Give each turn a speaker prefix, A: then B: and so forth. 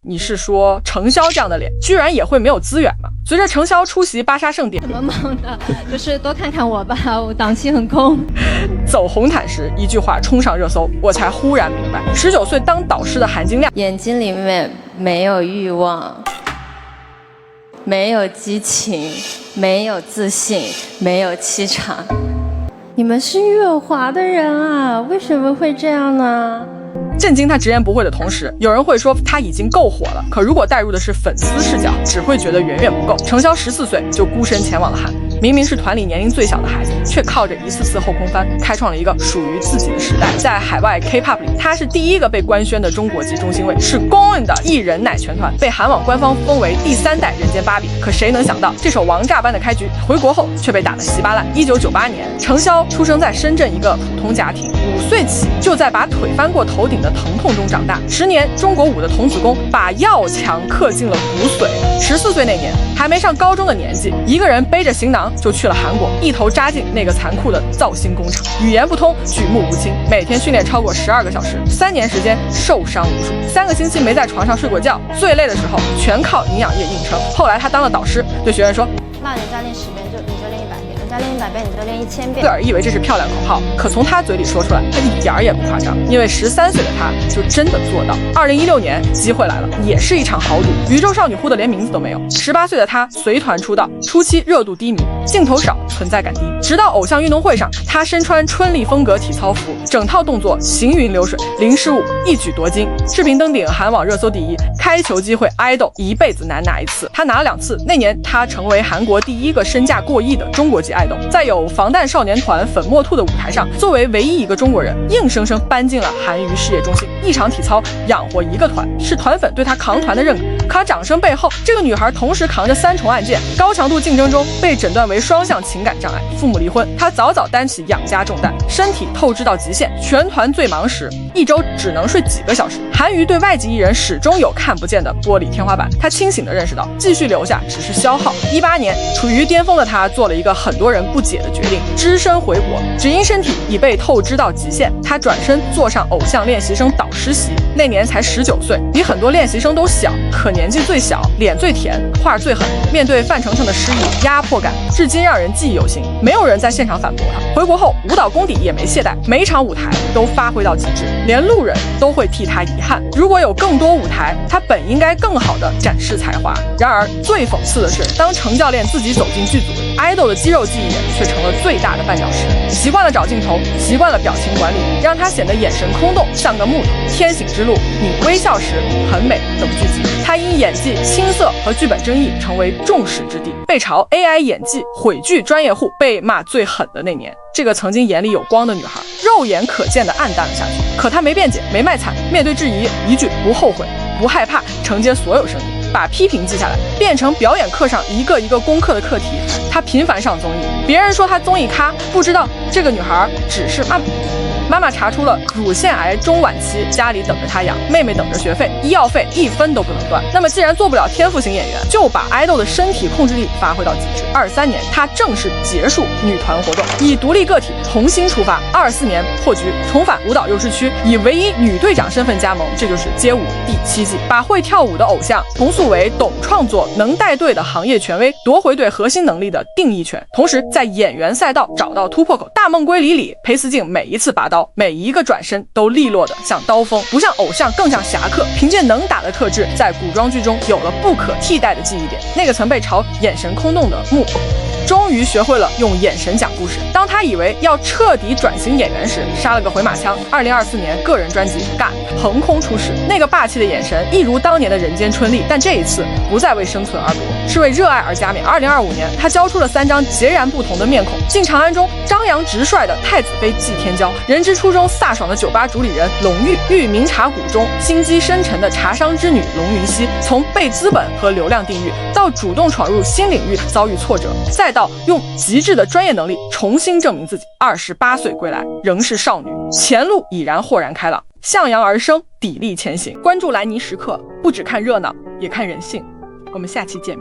A: 你是說程瀟這樣的臉居然也會沒有資源吗？隨着程瀟出席芭莎盛典，
B: 怎麼忙的？就是多看看我吧，我檔期很空。
A: 走紅毯時一句話衝上熱搜，我才忽然明白，19岁當導師的含金量。
B: 眼睛裡面沒有慾望，沒有激情，沒有自信，沒有氣場。你們是樂華的人啊，為什麼會這樣呢？
A: 震驚他直言不諱的同時，有人會說他已經夠火了，可如果帶入的是粉絲視角，只會覺得遠遠不夠。程瀟14歲就孤身前往了韓，明明是团裡年齡最小的孩子，卻靠着一次次后空翻，開創了一個屬於自己的時代。在海外 K-pop 裡，他是第一個被官宣的中國籍中心位，是公認的藝人奶全團，被韓網官方封為第3代人間芭比。可誰能想到，這手王炸般的開局，回國後卻被打得稀巴爛。1998年，程瀟出生在深圳一個普通家庭，5歲起就在把腿翻過頭頂的疼痛中長大。10年中国舞的童子功，把要強刻進了骨髓。14岁那年，還沒上高中的年紀，一個人背着行囊就去了韓國，一頭扎進那個殘酷的造星工厂，語言不通，舉目無親，每天訓練超過12個小時，3年時間受傷無數，3個星期沒在床上睡過覺，最累的时候全靠營養液硬撐。後來他當了導師，對學員說：
C: 那人家練10遍，你就練100遍；人家練100遍，你就練1000遍。
A: 自个兒以為這是漂亮口號，可從他嘴裡說出來，他一點兒也不誇張，因為13歲的他就真的做到。2016年，機會來了，也是一場豪賭，宇宙少女呼的連名字都沒有。18歲的他隨團出道，初期熱度低迷，鏡頭少，存在感低。直到偶像運動會上，他身穿春麗風格體操服，整套動作行雲流水，零失誤，一舉奪金，視頻登頂韓網熱搜第一。開球機會idol一輩子難拿一次，他拿了2次。那年他成為韓國第一個身價過億的中國籍idol，在有防彈少年團粉末兔的舞台上，作為唯一一個中國人，硬生生搬進了韓娛事業中心。一場體操養活一個團，是團粉對他扛團的認可。可他掌聲背後，這個女孩同時扛着3重案件，高強度競爭中被診斷為雙向情感障礙，父母離婚，她早早擔起養家重擔，身體透支到極限。全團最忙時，一周只能睡幾個小時。韓娛對外籍藝人始終有看不見的玻璃天花板，他清醒地認識到，繼續留下只是消耗。18年，處於巔峰的他做了一個很多人不解的決定，只身回國，只因身體已被透支到極限。他轉身坐上偶像練習生導師席，那年才19歲，比很多練習生都小，可年紀最小，臉最甜，話最狠。面對范丞丞的失意，壓迫感至今讓人記憶猶新。沒有人在現場反駁他。回國後，舞蹈功底也沒懈怠，每一場舞台都發揮到極致，連路人都會替他遺憾。如果有更多舞台，他本應該更好地展示才華。然而，最諷刺的是，當程教練自己走進劇組，idol 的肌肉記憶點卻成了最大的絆腳石。習慣了找鏡頭，習慣了表情管理，讓他顯得眼神空洞，像個木頭。天行之路，你微笑時很美等劇集，他因演技青澀和劇本爭議成為眾矢之的，被嘲 AI 演技毀劇專業戶，被罵最狠的那年，這個曾經眼裡有光的女孩，肉眼可見的暗淡了下去。可她沒辯解，沒賣慘，面對質疑，一句不後悔，不害怕，承接所有聲音，把批評記下來，變成表演課上一個一個攻克的課題。她頻繁上綜藝，別人說她綜藝咖，不知道這個女孩只是媽媽查出了乳腺癌中晚期，家裡等着她養，妹妹等着學費，醫藥費1分都不能斷。那麼既然做不了天賦型演員，就把idol的身體控制力發揮到極致。23年，她正式結束女團活動，以獨立個體重新出發。24年破局，重返舞蹈優勢區，以唯一女隊長身份加盟，這就是街舞第7季，把會跳舞的偶像重塑為懂創作、能帶隊的行業權威，奪回對核心能力的定義權，同時在演員賽道找到突破口。大夢歸里裡，裴思靜每一次拔刀，每一個轉身都利落的像刀鋒，不像偶像，更像俠客。憑借能打的特質，在古裝劇中有了不可替代的記憶點。那個曾被嘲眼神空洞的木，終於學會了用眼神講故事。當他以為要徹底轉型演員時，殺了個回馬槍。2024年個人專輯《敢》橫空出世，那個霸氣的眼神一如當年的人間春麗，但這一次不再為生存而搏，是為熱愛而加冕。2025年，他交出了3張截然不同的面孔：進長安中張揚直率的太子妃季天驕，人之初中飒爽的酒吧主理人龍玉，御明茶谷中心機深沉的茶商之女龍雲熙，從被資本和流量定義，到主動闖入新領域遭遇挫折，再到用極致的專業能力重新證明自己。28歲歸來，仍是少女，前路已然豁然開朗，向陽而生，砥礪前行。關注蘭尼時刻，不只看熱鬧，也看人性。我們下期見面。